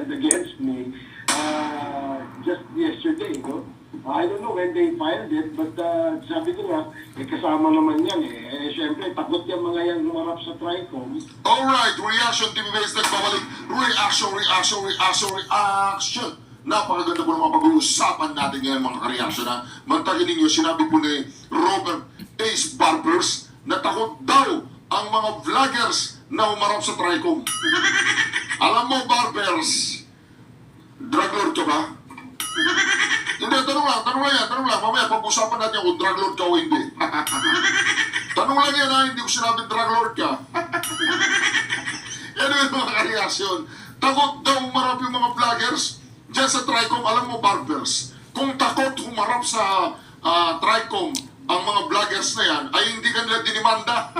filed against me just yesterday, no? I don't know when they filed it, but sabi ko nga, kasama naman yan eh. Siyempre, takot yung mga yan lumarap sa TRICOM. Alright, Reaction TV Base nagbabalik. Reaction. Napakaganda po ng mga pag-uusapan natin ngayon mga ka-reaction na. Mantagin ninyo, sinabi po ni Robert Ace Barbers na takot daw ang mga vloggers na umarap sa TRICOM. Alam mo, Barbers, drug lord ka ba? Hindi, tanong lang. Mamaya, pag-usapan natin kung drug lord ka o hindi. Tanong lang yan ha, hindi ko sinabing drug lord ka. Anyway, mga ka-reaction, takot daw umarap yung mga vloggers dyan sa TRICOM. Alam mo, Barbers, kung takot humarap sa TRICOM ang mga vloggers na yan, ay hindi kanila dinimanda.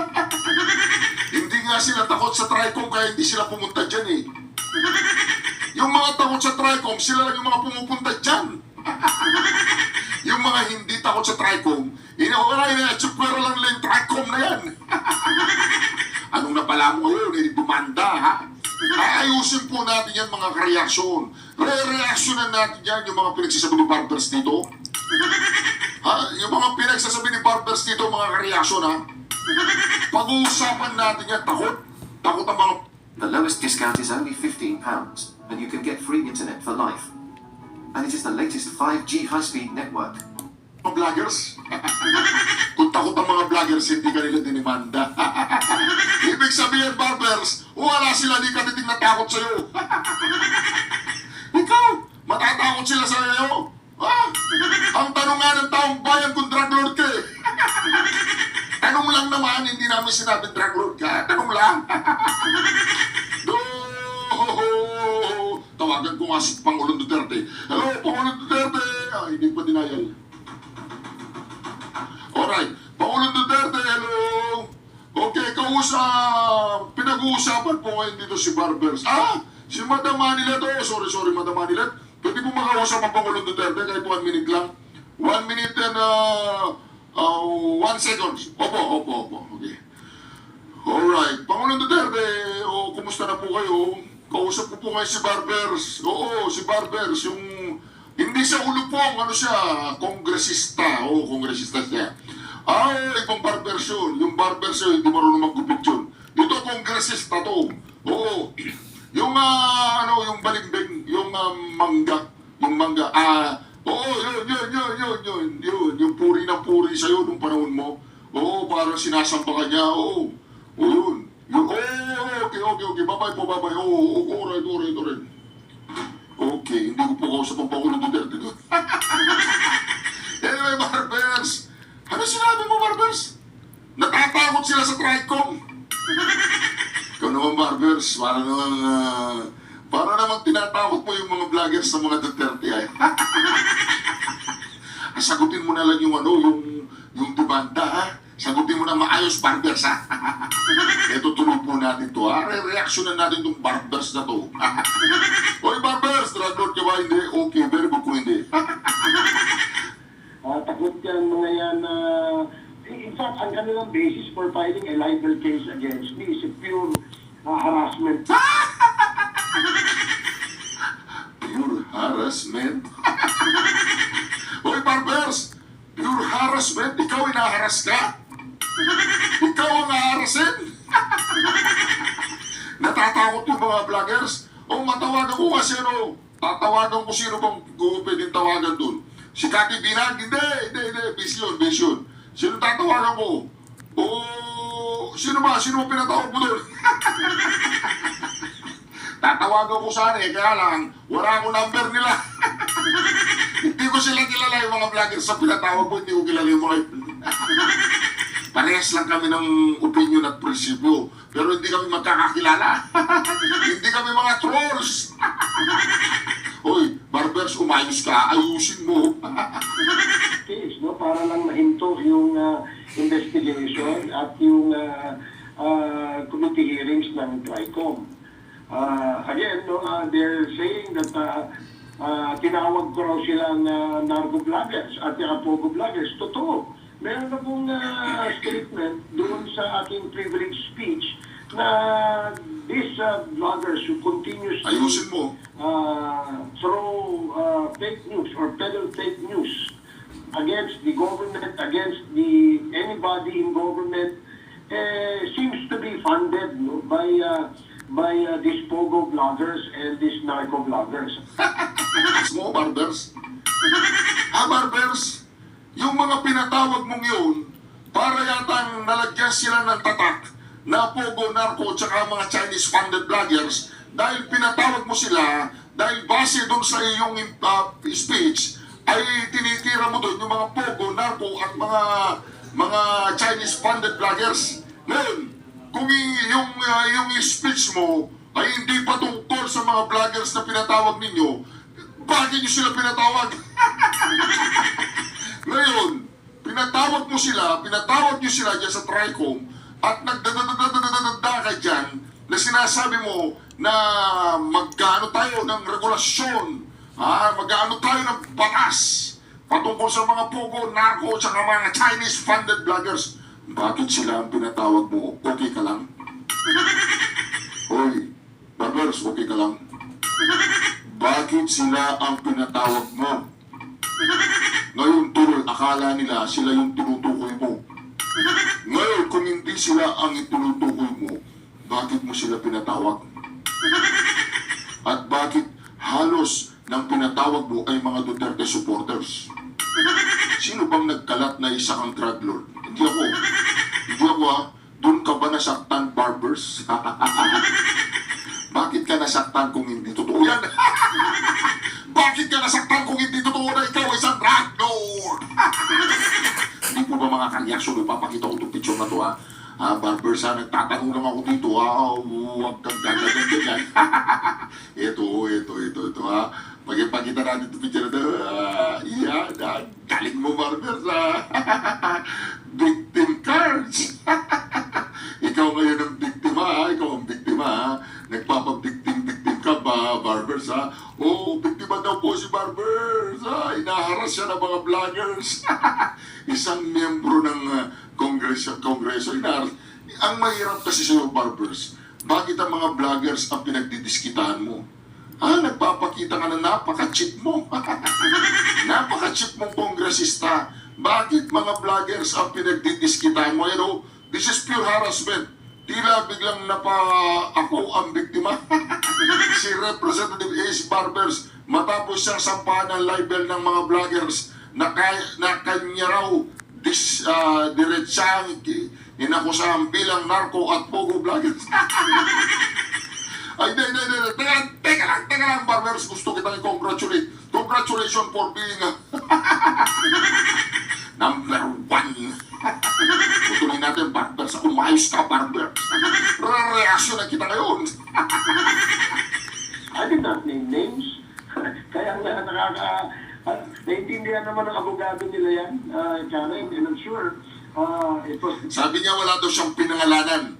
Hindi nga sila takot sa TRICOM kaya hindi sila pumunta dyan eh. Yung mga takot sa TRICOM, sila lang yung mga pumupunta dyan. Yung mga hindi takot sa TRICOM, tsupwera lang nila yung TRICOM na yan. Anong napala mo ngayon? Dumanda, ha? Ayusin po natin yan mga reaksyon. Re-reaksyonan natin yan yung mga pinagsasabi ni Barbers dito. Ha? Yung mga pinagsasabi ni Barbers dito, mga reaksyon, ha? Pag-uusapan natin yan, takot. Takot ang mga... The lowest discount is only £15, and you can get free internet for life. And it is the latest 5G high-speed network. Mga vloggers? Kung takot ang mga vloggers, hindi ka nila dinimanda. Ibig sabihin, Barbers, wala sila, di ka titing natakot sa'yo. Ikaw, matatakot sila sa'yo. Ha? Ang tanong nga ng taong bayan kung drug lord ka eh. Tanong lang naman, hindi namin sinabing drug lord ka. Tanong lang. Tawagan ko nga si Pangulong Duterte. Hello, Pangulong Duterte! Hindi pa denial. Alright, Pangulong Duterte, hello! Okay, pinag-uusapan po ngayon dito si Barbers. Si Madam Manila to. Sorry, Madam Manila. Pwede po makausap ang Pangulong Duterte kahit 1 minute lang. 1 minute and 1 second. Opo. Okay. Alright, Pangulong Duterte, kumusta na po kayo? Kausap ko po ngayon si Barbers. Oo, si Barbers, yung... Hindi siya ulupong, kongresista. Kongresista siya. Ibang Barbers yun. Yung Barbers yun, hindi marunong maggupit yun. Ito, kongresista to. Oo. Yung, yung balimbing, yung mangga. Yung mangga. Yun. Yung puri ng puri sa'yo nung panahon mo. Oo, parang sinasampa ka niya. Oo, yun. Okay. Bye-bye po. Alright. Okay, hindi ko po kausap ang Pangulong Duterte doon. Anyway, Barbers. Ano sinabi mo, Barbers? Natatakot sila sa TRICOM. Ikaw naman, Barbers. Para namang tinatakot mo yung mga vloggers sa mga Duterte ay. Sagutin mo na lang yung yung demanda, ha? Sagutin mo na maayos, Barbers, ha? Ito, tuloy po natin to, ha? Re-reaksyonan natin itong Barbers na to. Hoy, Barbers, drug lord ka ba? Hindi? Okay, very good kung hindi. Takot yan mga yan in fact, ang kanilang basis for filing a libel case against me is a pure harassment. Pure harassment? Hoy, Barbers! Pure harassment? Ikaw inaharas ka? Ikaw ang harasin? Natatakot yung mga vloggers? Matawagan ko kasi tatawagan ko sino bang pwedeng tawagan dun? Si Kati Binag? Hindi. Vision. Sino tatawagan ko? Sino ba pinatawag mo dun? Tatawagan ko sana kaya lang, wala akong number nila. Hindi ko sila kilala yung mga vloggers sa pinatawag mo, hindi ko kilala yung mga... Parehas lang kami ng opinion at prinsipyo, pero hindi kami magkakakilala. Hindi kami mga trolls. Hoy, Barbers, umayos ka, ayusin mo. Case, no? Para lang mahinto yung investigation at yung committee hearings ng TRICOM. Again, they're saying that tinawag ko raw silang narco-vloggers at pogo-vloggers. Totoo. Meron na pong statement doon sa aking privilege speech na these vloggers who continuously Ayusin mo. throw fake news or peddle fake news against the government, against anybody in government, seems to be funded, no, by these pogo vloggers and these narco vloggers. Mo, barbers. Barbers, yung mga pinatawag mong yun, para yatang nalagyan sila ng tatak na pogo, narco, tsaka mga Chinese-funded vloggers dahil pinatawag mo sila dahil base doon sa iyong speech ay tinitira mo doon yung mga pogo, narco at mga Chinese-funded vloggers. Ngayon, kung yung speech mo ay hindi pa tungkol sa mga vloggers na pinatawag ninyo, bakit nyo sila pinatawag? Ngayon, pinatawag nyo sila dyan sa TRICOM at nagdadadadadadada ka dyan na sinasabi mo na mag-ano tayo ng regulasyon, mag-ano tayo ng batas patungkol sa mga pogo, narco, at mga Chinese-funded vloggers. Bakit sila ang pinatawag mo? Okay ka lang? Hoy, barbers, okay ka lang? Bakit sila ang pinatawag mo? Ngayon, tuloy, akala nila sila yung tinutukoy mo. Ngayon, kung hindi sila ang itinutukoy mo, bakit mo sila pinatawag? At bakit halos ng pinatawag mo ay mga Duterte supporters? Sino bang nagkalat na isa kang drug lord? Hindi ako. Doon ka ba nasaktan, barbers? Bakit ka nasaktan kung hindi totoo yan? Bakit ka nasaktan kung hindi totoo na ikaw isang drug lord? Hindi po ba mga kareaksyon, ipapakita ko itong picture na to, barbers, nagtatanong lang ako dito, huwag kang ganyan. Ito, pagkipakita natin itong picture na to, yan, galing mo, barbers, victim cards. Ikaw ngayon ang biktima, nagpapabiktim ka ba, barbers, biktima daw po si barbers, inaharas siya ng mga vloggers. Isang miyembro ng kongreso, ang mahirap kasi sa'yo, barbers, bakit ang mga vloggers ang pinagdidiskitaan mo? Nagpapakita ka na napaka-cheap mo. Napaka-cheap mong kongresista. Bakit mga vloggers ang pinagdidiskitaan mo? This is pure harassment. Tila biglang ako ang biktima. Si Representative Ace Barbers, matapos siyang sampahan ng libel ng mga vloggers na kanya raw diretsang inakusahan bilang narco at pogo vloggers. Ay, teka lang, barbers, gusto kitang i-congratulate. Congratulations for being number 1. Tutuloy natin, barbers, umayos ka, barbers. Reaksyon na kita ngayon. I did not name names. Kaya nga naiintindihan naman ng abogado nila yan, Karen, and I'm sure it was... Sabi niya wala daw siyang pinangalanan.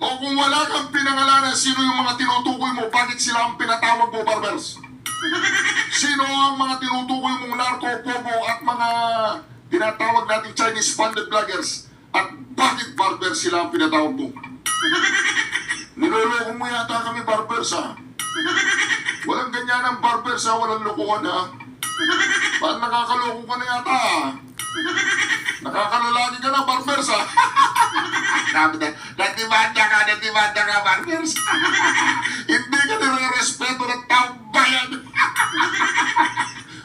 O kung wala kang pinangalanan, sino yung mga tinutukoy mo? Bakit sila ang pinatawag mo, barbers? Sino ang mga tinutukoy mong narco, pogo at mga tinatawag nating Chinese-funded vloggers? At bakit, barbers, sila ang pinatawag mo? Niloloko mo yata kami, barbers, Walang ganyan ang barbers, walang lokohan, Parang nakakaloko ka na yata, Nakakalalaki ka na, barbers, Natimanda ka, barbers. Hindi ka nire-respeto ng taong bayan.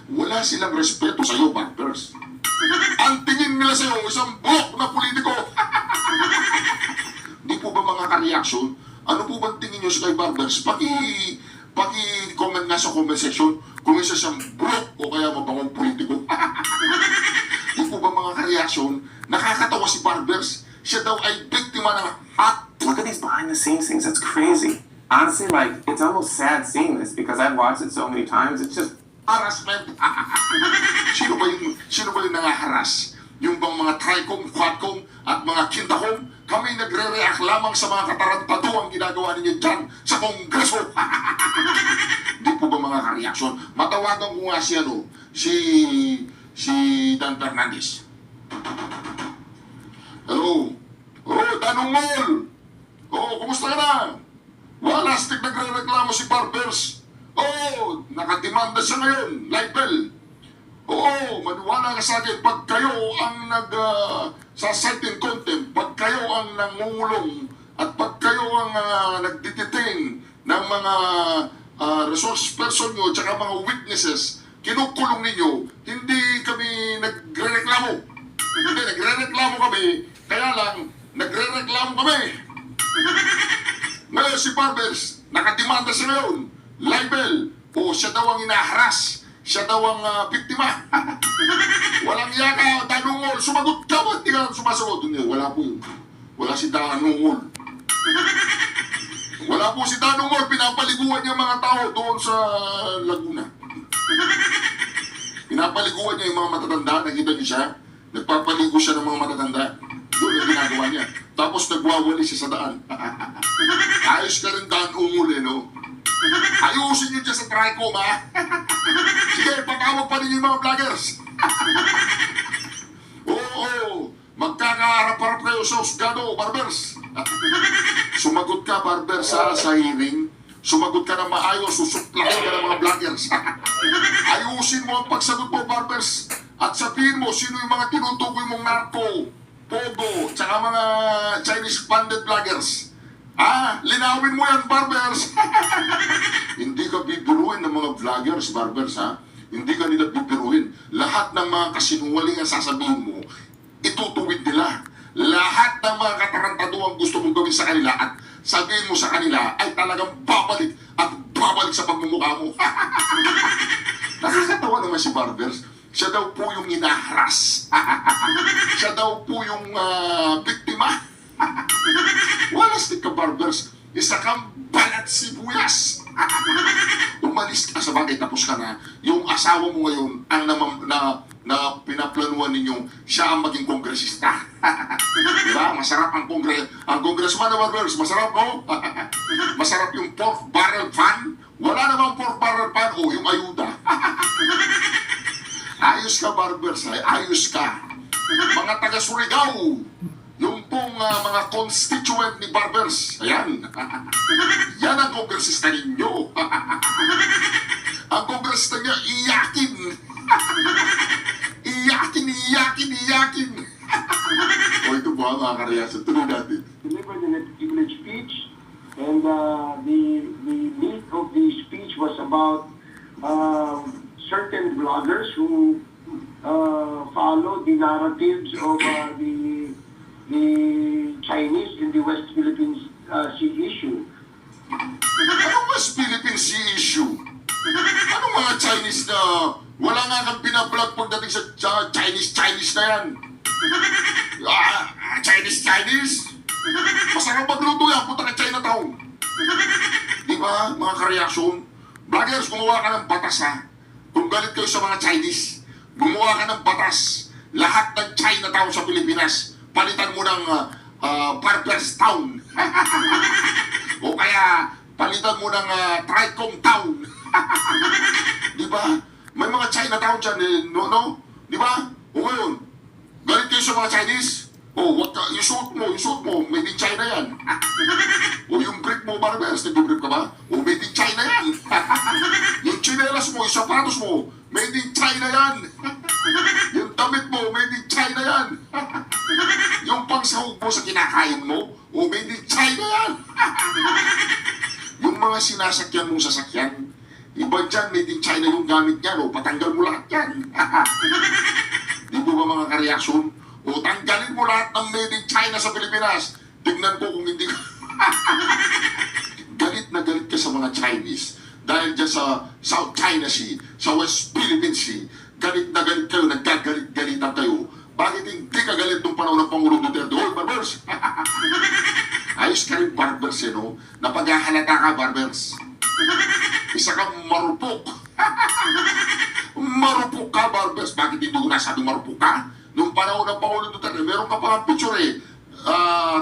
Wala silang respeto sa'yo, barbers. Ang tingin nila sa'yo, isang buhok na politiko. Di po ba mga ka-reaction? Ano po ba tingin nyo sa kay barbers? Paki-comment nga sa comment section kung isa siyang buhok o kaya mabangong politiko. Di po ba mga ka-reaction? Nakakatawa si barbers. Siya daw ay biktima ng hot. Look at these behind the scenes things. That's crazy. Honestly, it's almost sad seeing this because I've watched it so many times. It's just Harassment. Sino ba yung nangaharas? Yung bang mga TRICOM, QUADCOM at mga KINTACOM? Kami nagre-react lamang sa mga katarantado ang ginagawa ninyo dyan sa Kongreso. Di po ba mga ka-reaction? Matawagan ko nga si Dan Fernandez. Hello? Dan Ungol! Kumusta ka na? Walastik nagre-reklamo si Barbers. Oo, nakademanda siya ngayon, libel. Oo, maniwala ka sa akin, pag kayo ang sa cite in contempt, pag kayo ang nangungulong, at pag kayo ang nagdetain ng mga resource person nyo, tsaka mga witnesses, kinukulong ninyo, hindi kami nagre-reklamo. Hindi, nagre-reklamo kami, kaya lang, nagre-reklamo kami. Ngayon si Barbers, nakademanda siya ngayon, libel, o siya daw ang inaharas, siya daw ang biktima. Walang iya ka, Danungol, sumagot ka ba? Hindi ka sumasagot. Hindi, wala po yun. Wala si Danungol. Wala po si Danungol, pinapaliguan niya mga tao doon sa Laguna. Pinapaliguan niya yung mga matatanda, nakita niyo siya? Nagpapaligo siya ng mga matatanda. Doon ang ginagawa niya. Tapos nagwawali siya sa daan. Ayos ka rin Danungol eh, no? Ayusin niyo dyan sa Tricom, ha? Sige, patawag pa rin yung mga vloggers. Oo, magkakaharap-harap kayo sa Husgado, Barbers. Sumagot ka, Barbers, sa hearing. Sumagot ka na maayos, susuplakin ka ng mga vloggers. Ayusin mo ang pagsagot mo, Barbers. At sabihin mo, sino yung mga tinutukoy mong narco, pogo, tsaka mga Chinese-funded vloggers. Linawin mo yan, Barbers. Hindi ka bibiruin ng mga vloggers, Barbers, ha? Hindi ka nila bibiruin. Lahat ng mga kasinungaling ang sasabihin mo, itutuwid nila. Lahat ng mga katarantaduang gusto mong gawin sa kanila at sabihin mo sa kanila ay talagang babalik at babalik sa pagmumukha mo. Nakakatawa naman si Barbers. Siya daw po yung inaharas. Siya daw po yung biktima. Walastik ka, Barbers. Isa kang balat sibuyas. Umalis ka sa bagay, tapos ka na. Yung asawa mo ngayon ang na pinaplanuhan ninyo, siya ang maging kongresista. Diba? Masarap ang congressman na, Barbers. Masarap, no? Masarap yung pork barrel fan. Wala namang pork barrel fan. O, yung ayuda. Ayos ka, Barbers. Ayos ka. Mga taga Surigao. Yung pong mga constituent ni Barbers. Ayan. Yan ang kongresista ninyo. Ang kongresista niya, iyakin. Iyakin. O ito po ang mga karyasan. Tuloy natin. Delivered in a privilege speech, and the meat of the speech was about certain bloggers who follow the narratives of the Chinese in the West Philippines Sea issue. Anong West Philippine Sea issue? Anong mga Chinese na wala nga kang binablog pagdating sa Chinese na yan? Chinese? Masarap magluto yan, punta ka Chinatown. Di ba, mga kareaksyon? Vloggers, gumawa ka ng batas, ha? Kung galit kayo sa mga Chinese, gumawa ka ng batas. Lahat ng Chinatown sa Pilipinas, palitan mo ng Barbers Town. O kaya, palitan mo ng Tricom Town. Di ba? May mga Chinatown dyan, no? Di ba? O ngayon, galit kayo sa mga Chinese? O, yung suit mo, made in China yan. O yung brick mo, Barbers, nag-brick ka ba? O, made in China yan. Yung chinelas mo, yung sapatos mo, made in China yan. Yung damit mo, made in China yan. Yung pangsahog mo sa kinakain mo, o made in China yan. Yung mga sinasakyan mong sasakyan, iba dyan, made in China yung gamit niya, o patanggal mo lahat yan. Di ba mga kareaksyon? O tanggalin mo lahat ng made in China sa Pilipinas. Tignan ko kung hindi ka... Galit na galit ka sa mga Chinese. Dahil dyan sa South China Sea, sa West Philippine Sea, galit na galit kayo, nagkagalit-galitan kayo. Bakit hindi ka galit nung panahon ng Pangulong Duterte? Hoy, Barbers! Ayos ka rin, Barbers, no? Napaghahalata ka, Barbers. Isa kang marupok. Marupok ka, Barbers. Bakit hindi ko nasabi marupok ka? Nung panahon ng Pangulong Duterte, meron ka pa picture eh.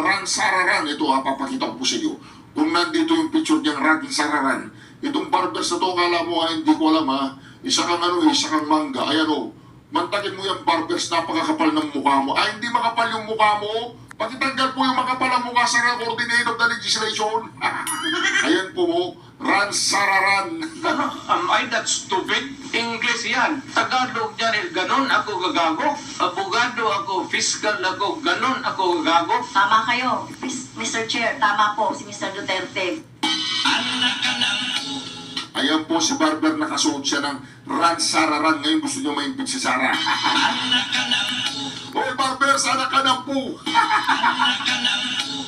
Ran Sararan. Ito, papakita ko po sa inyo. Kung nandito yung picture niyang Ran Sararan, itong Barbers na to, kala mo hindi ko alam ha. Isa kang isa kang mangga. Ayan o. Mantagin mo yung Barbers, napakakapal ng mukha mo. Hindi makapal yung mukha mo. Pakitanggal po yung makapalang mukha sa coordinate of the legislation. Ayan po, Ran Sararan. Am I that stupid? English yan. Tagalog yan eh. Ganon ako gagago. Abogado ako, fiscal ako, ganon ako gagago. Tama kayo, Mr. Chair. Tama po si Mr. Duterte. Ayan po si Barber, nakasuot siya ng Ran Sararan. Ngayon gusto niya ma-impeach si Sara. Hoy Barber, anak ka ng po.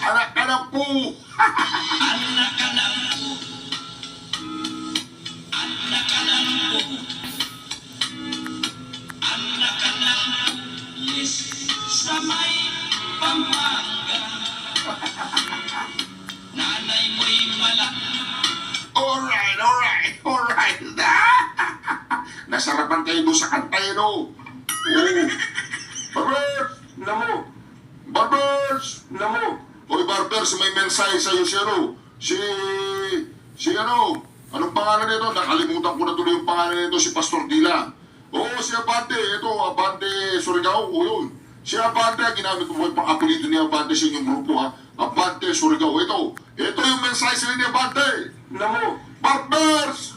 Anak ka ng po. Sa may pamanga. Nanay mo'y malaki. Alright. Nasarapan kayo doon sa kanta yun, oh. Barbers! Namo, Barbers! namo. Hoy Barbers, may mensahe sa'yo siya, no? Si ano? Anong pangalan nito? Nakalimutan ko na tuloy yung pangalan nito, si Pastor Dila. Oo, si Abante. Ito, Abante Surigao. O yun. Si Abante, ginamit ko po yung pang-apelido ni Abante sa inyong grupo, ha? Abante Surigao. Ito yung mensahe sila ni Abante. Namo, Barbers!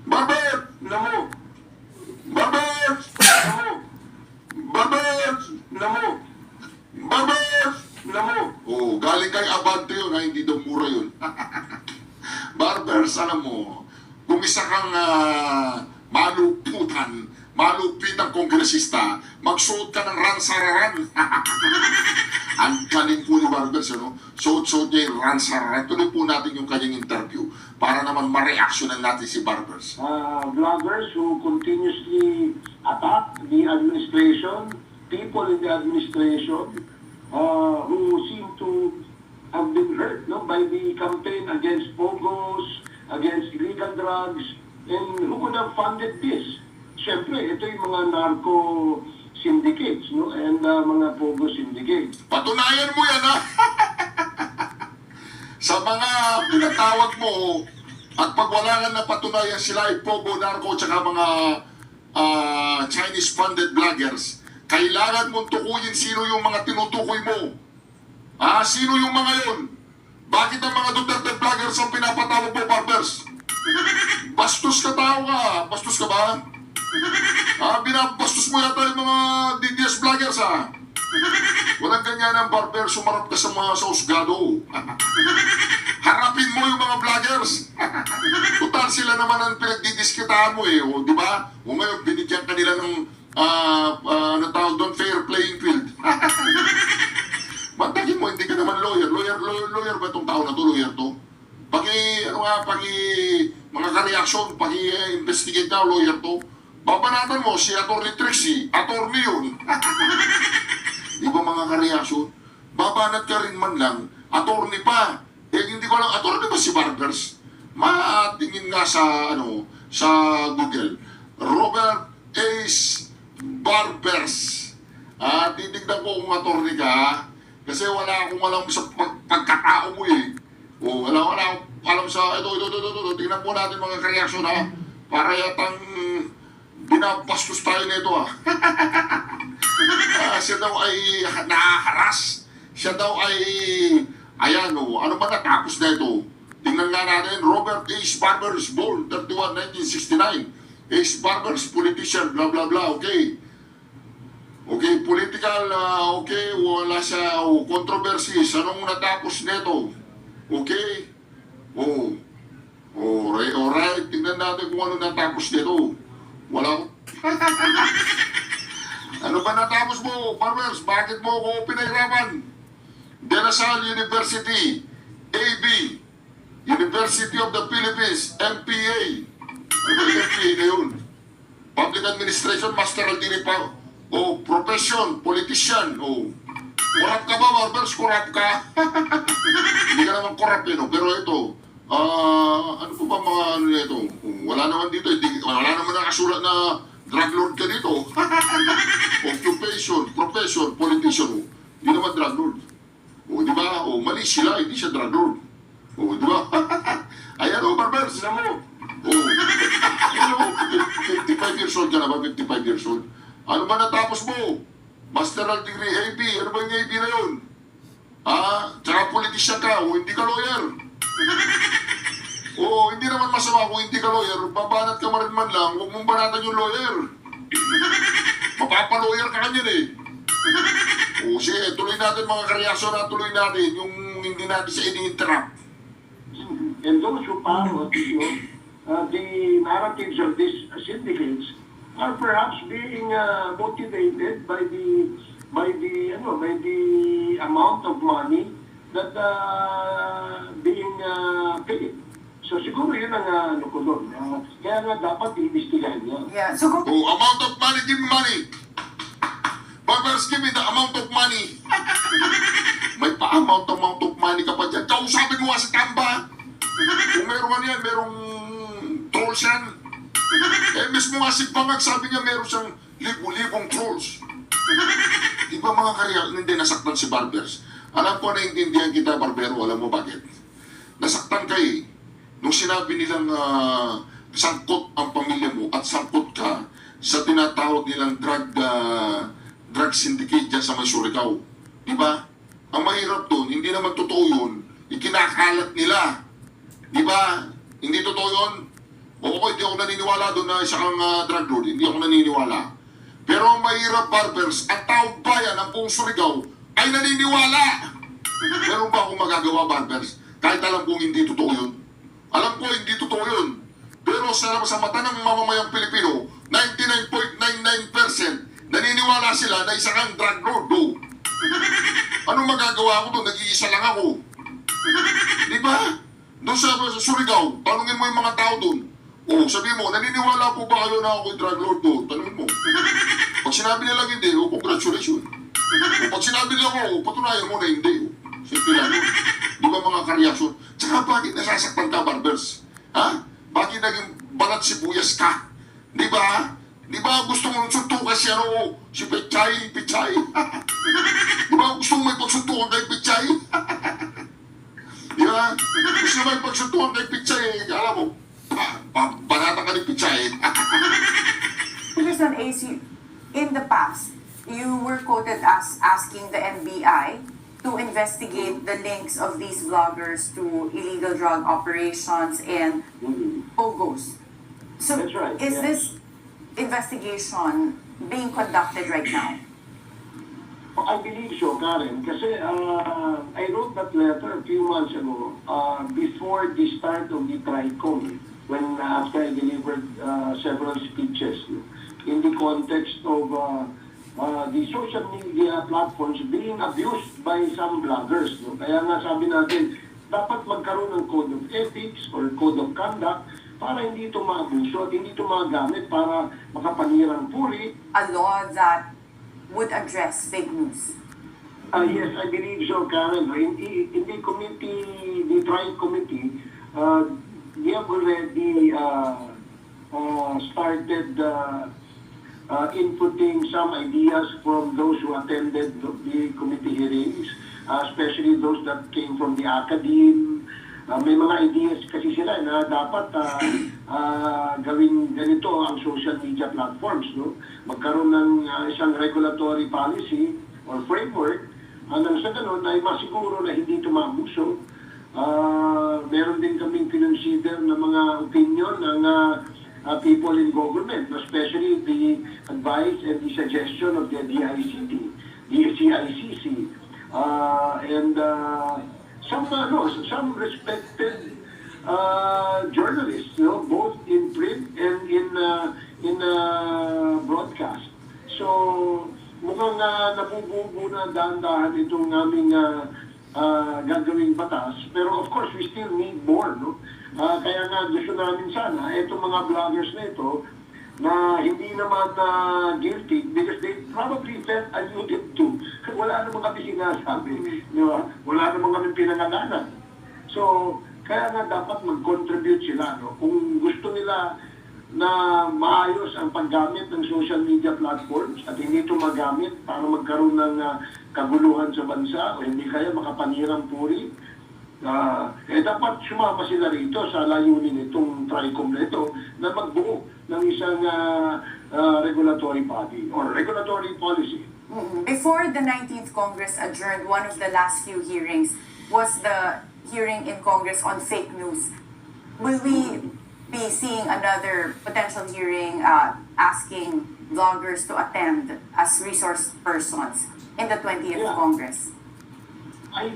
Barbers! namo, Barbers! namo, Barbers! namo, Barbers! namo. Oh, galing kay Abante yun, ha? Hindi daw mura yun. Barbers, alam mo, kung isa kang malupitang kongresista, magsuot ka ng Ransararan. Ang galing po ni Barbers, ano? Suot-suot niya yung Ransararan. Tuloy po natin yung kanyang interview para naman ma-reactionan natin si Barbers. Vloggers who continuously attack the administration, people in the administration, who seem to have been hurt, no, by the campaign against POGOs, against illegal drugs, and who could have funded this? Siyempre, ito yung mga narco syndicates, no, and mga POGO syndicates. Patunayan mo yan, ha? Sa mga pinatawag mo, at pag wala nga na patunayan sila ay Pogo, Narco, tsaka mga Chinese-funded vloggers, kailangan mong tukuyin sino yung mga tinutukoy mo. Sino yung mga yun? Bakit ang mga Duterte vloggers ang pinapatawag mo, Barbers? Bastos ka tao ka. Bastos ka ba? Binabastos mo yata yung mga DDS vloggers, ha? Walang ganyan ang Barber, sumarap ka sa mga sa usgado. Harapin mo yung mga vloggers. Total sila naman ang pinagdidiskitahan mo, eh. O, di ba? O ngayon, binigyan ka nila ng ano tawag doon, fair playing field. Bantakin mo, hindi ka naman lawyer. Lawyer ba itong tao na to? Lawyer to? Mga ka-reaction, investigate na, lawyer to. Babanatan mo, si Atty. Trixie, attorney yun. Di ba mga ka-reaction? Babanat ka rin man lang, attorney pa. Hindi ko lang, attorney ba si Barbers? Matingin nga sa Google. Robert Ace Barbers. Titignan ko kung attorney ka, kasi wala akong alam sa pagkatao mo, eh. Wala akong alam sa, ito, tingnan po natin mga ka-reaction, ha. Para yatang binabastos tayo nito, ha. Siya daw ay nahaharas. Siya daw ay, ayan, ano ba natapos na ito? Tingnan nga natin, Robert H. Barbers, born 31, 1969. H. Barbers, politician, blah, blah, blah, okay. Okay, political, okay, wala siya, controversies. Anong natapos nito? Okay. Alright, tingnan natin kung ano natapos nito. Wala ko. Ano ba natapos mo, Barbers? Bakit mo ako pinahirapan? De La Salle University, AB, University of the Philippines, MPA. Ano ba yung MPA na yun? Public Administration, Master Aldini pa. Profession, politician. Corrupt ka ba, Barbers? Corrupt ka? Hindi ka naman corrupt, pero ito, ano po ba mga ano nito? Wala naman dito, wala naman nakasulat na drug lord ka dito. Occupation, profession, politician. Hindi naman drug lord. Di ba? Mali sila, hindi siya drug lord. Di ba? Ayan Barbers. Namo, 55 years old ka na ba? 55 years old. Ano ba natapos mo? Masteral degree AB, ano ba yung AB na yun? Tsaka politician ka, o hindi ka lawyer. O hindi naman masama kung hindi ka lawyer, babanat ka man lang, huwag mong banatan yung lawyer. Mapapalawyer ka kanyan eh. O sige, tuloy natin mga karyasyon na tuloy natin, yung hindi natin siya ini-interrupt. And those who parrot, the narratives of these syndicates are perhaps being motivated by the amount of money that being paid. So siguro yun ang ano ko doon. Kaya nga dapat iimbestigahan niya. Yeah. So kung Amount of money, give me money. Barbers, give me the amount of money. May pa-amount of money ka pa dyan. Kausapin mo nga si Tamba. Kung meron yan, merong trolls yan. Mismo nga si Bangag, sabi niya meron siyang libo-libong trolls. Di ba mga karya, hindi nasaktan si Barbers? Alam ko naiintindihan kita, Barbero, alam mo bakit? Nasaktan ka eh. Nung sinabi nilang sangkot ang pamilya mo at sangkot ka sa tinatawag nilang drug syndicate dyan sa may Surigao. Di ba? Ang mahirap doon, hindi naman totoo yun. Ikinakalat nila. Di ba? Hindi totoo yun. O hindi ako naniniwala doon na isa kang drug lord. Hindi ako naniniwala. Pero ang mahirap, Barbers, ang taong bayan ng buong Surigao ay naniniwala. Meron ba akong magagawa, Barbers? Kahit alam kong hindi totoo yun. Alam ko hindi totoo yun. Pero sa mata ng mamamayang Pilipino, 99.99% naniniwala sila na isa kang drug lord. Anong magagawa ko doon? Nag-iisa lang ako. Di ba? Doon sa Surigao, tanungin mo yung mga tao doon. O, sabi mo, naniniwala po ba kayo na ako yung drug lord doon? Tanungin mo. Pag sinabi nila hindi, congratulations. O pag sinabi nila ko, patunayan mo na hindi. Simple lang. Di ba mga karyasyon? Tsaka bakit nasasaktan ka, Barbers? Ha? Bakit naging balat sibuyas ka? Di ba? Di ba gusto mong suntukan si si Pichay? Di ba gusto mong may pagsuntukan kay Pichay? Di ba? Gusto mo may pagsuntukan kay Pichay, alam mo, banata ka ni Pichay. Congressman AC, in the past, you were quoted as asking the NBI to investigate the links of these vloggers to illegal drug operations and POGOs. So, That's right, is yeah. this investigation being conducted right now? I believe so, Karen, kasi I wrote that letter a few months ago before the start of the TRICOM, when after I delivered several speeches in the context of the social media platforms being abused by some bloggers. No? Kaya nga sabi natin, dapat magkaroon ng code of ethics or code of conduct para hindi ito maabuso at hindi ito magamit para makapanirang puri. A law that would address fake news. Yes, I believe so, Karen. In the committee, the TRICOM committee, we have already started inputting some ideas from those who attended the committee hearings, especially those that came from the academe. May mga ideas kasi sila na dapat gawing ganito ang social media platforms. No? Magkaroon ng isang regulatory policy or framework nang sa ganun ay masiguro na hindi ito maabuso. Meron din kaming kinonsider na mga opinion ng people in government, especially the advice and the suggestion of the DICT, the CICC, and some respected journalists, both in print and in broadcast. So mukhang nabubuo na dahan-dahan itong aming gagawing batas, pero of course we still need more, no? Kaya nga gusto namin sana itong mga vloggers na ito na hindi naman guilty because they probably felt alluded to. Wala naman kami sinasabi, di ba? Wala naman kami pinangalanan. So, kaya nga dapat mag-contribute sila, no? Kung gusto nila na maayos ang paggamit ng social media platforms at hindi ito magamit para magkaroon ng kaguluhan sa bansa o hindi kaya makapanirang puri, dapat sumama sila rito sa layunin itong TRICOM na ito na magbuo ng isang regulatory body or regulatory policy Before the 19th Congress adjourned, one of the last few hearings was the hearing in Congress on fake news. Will we be seeing another potential hearing asking vloggers to attend as resource persons in the 20th Yeah. Congress? I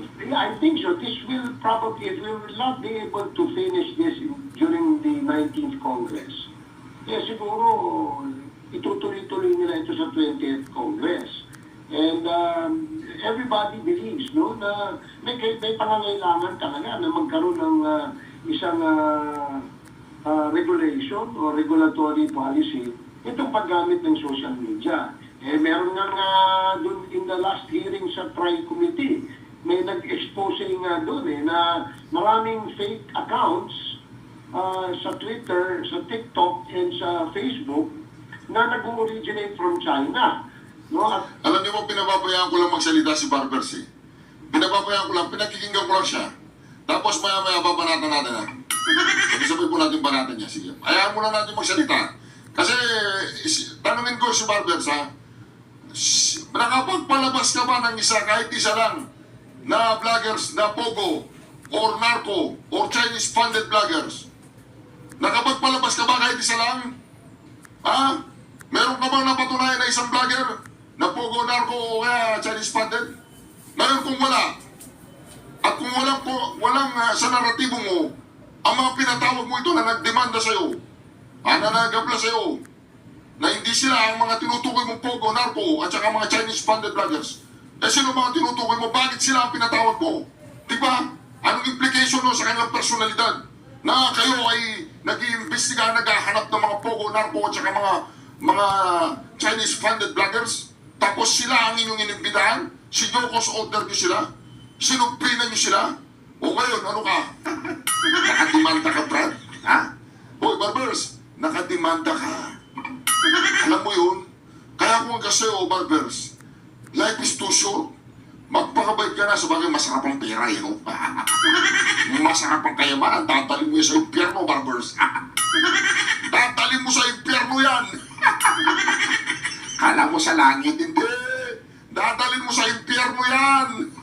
think so. This will probably, we will not be able to finish this during the 19th Congress. Kaya siguro, itutuloy-tuloy nila ito sa 20th Congress. And everybody believes, no, na may pangangailangan talaga na magkaroon ng isang regulation o regulatory policy itong paggamit ng social media. Meron nga dun in the last hearing sa Tri Committee, may nag-expose nga doon na maraming fake accounts sa Twitter, sa TikTok, and sa Facebook na nag-originate from China. No? At Alam niyo mo, pinababayaan ko lang magsalita si Barbers eh. Pinababayaan ko lang, pinakikinggan ko lang siya. Tapos maya-maya babanatan natin ha. Sabi po natin banatan niya. Sige, hayaan muna natin magsalita. Kasi, tanungin ko si Barbers ha, nakapagpalabas ka ba ng isa, kahit isa lang, na vloggers na Pogo, or Narco, or Chinese-funded vloggers? Nakapagpalabas ka ba kahit isa lang? Ha? Meron ka bang napatunayan na isang vlogger na Pogo, Narco, o kaya Chinese-funded? Ngayon kung wala, at kung walang sa naratibo mo, ang mga pinatawag mo ito na nagdemanda sa'yo, na nagabla sa'yo, na hindi sila ang mga tinutukoy mong Pogo, Narco, at saka mga Chinese-funded vloggers. Sino mga tinutukoy mo? Bakit sila ang pinatawag mo? Di ba? Anong implication no sa kanilang personalidad? Na kayo ay nag-iimbestiga, naghahanap ng mga Pogo, Narco, at saka mga Chinese-funded vloggers? Tapos sila ang inyong inimbitahan? Sinukos order nyo sila? Sinumpinan nyo sila? O ngayon, ano ka? Nakademanda ka, Brad? Ha? Hoy, Barbers, nakademanda ka. Alam mo yun? Kaya kung kasi, Barbers, life is too short. Magpakabait ka na, sabagay masarap ang pera, you know? Masarap ang kayamanan, tatalin mo yan sa impyerno, Barbers. Tatalin mo sa impyerno yan. Kala mo sa langit, hindi. Dadalhin mo sa impyerno yan.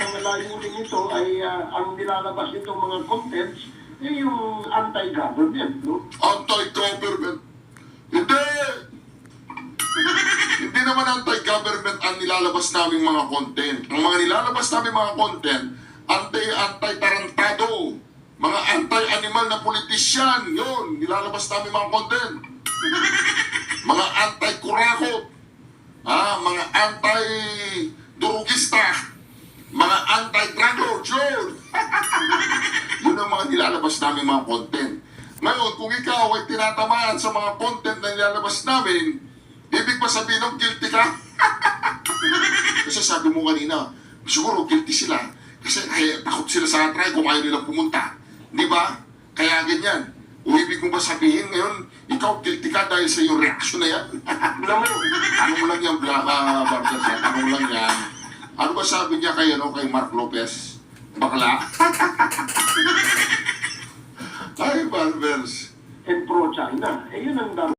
ang layunin nito ay ang nilalabas nitong mga contents yung anti-government, no? Anti-government. Hindi! Hindi naman anti-government ang nilalabas naming mga content. Ang mga nilalabas namin mga content, anti-tarantado, mga anti-animal na politisyan, yun, nilalabas namin mga content. Mga anti-kurakot, mga anti-durugista, mga anti-drug lords, yun. Yun ang mga nilalabas namin mga content. Ngayon, kung ikaw ay tinatamaan sa mga content na nilalabas namin, ibig ba sabihin ng guilty ka? Kasi sabi mo kanina, siguro guilty sila. Kasi takot sila sa try kung ayaw nilang pumunta. Di ba? Kaya ganyan. O ibig mo ba sabihin ngayon, ikaw guilty ka dahil sa iyong reaction na yan? Alam mo, ano mo lang yan, Barbers, ano mo lang yan. Ano ba sabi niya kay Mark Lopez? Bakla? Ay, Barbers. And pro-China. Yun ang